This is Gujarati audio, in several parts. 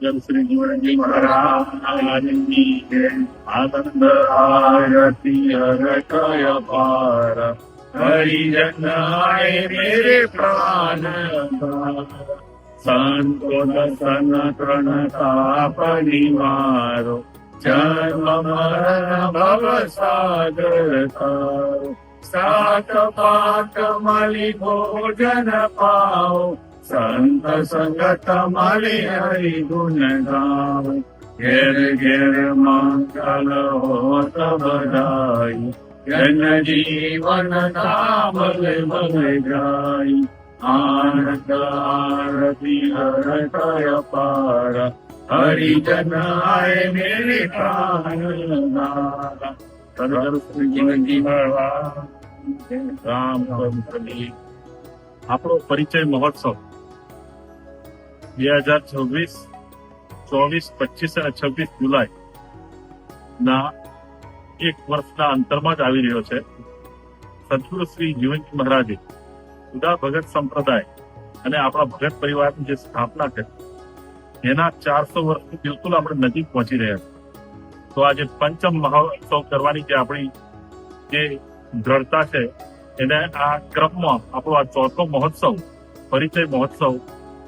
श्री जीवनजी महाराज की जय। आनंद आरती हरकय पार, हरिजन आए मेरे प्राण। संतो दर्शन तृण ताप निवारो, जन्म मरण भव सागर तारो। सात पात मलि भोजन पाओ, संत संगत मलि हरि गुण गाओ। घेर घेर मंगल होत बधाई, जन जीवन नाम बल जाई। आनंद आरती हरकय पार, हरिजन आए मेरे प्राण नारा। સદગુરુ શ્રી જીવનજી મહારાજ રામ કવિ આપણો પરિચય મહોત્સવ 2026, 24, 25 અને 26 જુલાઈ ના એક વર્ષના અંતરમાં જ આવી રહ્યો છે. સદગુરુ શ્રી જીવનજી મહારાજે જુદા ભગત સંપ્રદાય અને આપણા ભગત પરિવારની જે સ્થાપના છે એના 400 વર્ષની બિલકુલ આપણે નજીક પહોંચી રહ્યા છીએ. તો આજે પંચમ મહોત્સવ કરવાની જે આપણી જે દ્રઢતા છે એને આ ક્રમમાં આપણો આ ચોથો મહોત્સવ પરિચય મહોત્સવ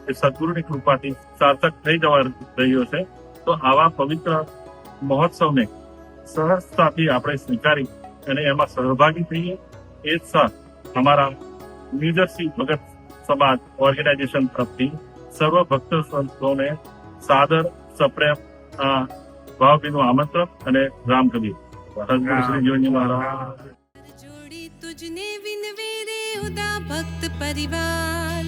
એ સદગુરુની કૃપાથી સાર્થક થઈ જવા રહ્યો છે. તો આવા પવિત્ર મહોત્સવને સહજતાથી આપણે સ્વીકારી અને એમાં સહભાગી થઈએ. એ જ સાથ અમારા ન્યૂજર્સી ભગત સમાજ ઓર્ગેનાઇઝેશન તરફથી સર્વ ભક્ત સંતોને સાદર સપ્રેમ ભાવભીનું આમંત્રણ અને રામ કબીર. સદગુરુ શ્રી જીવનજી મહારાજ. જોડી તુજને વિનવે રે ઉદા ભક્ત પરિવાર,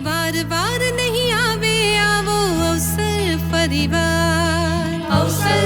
વાર વાર નહીં આવે આવો અવસર ફરીવાર. અવસર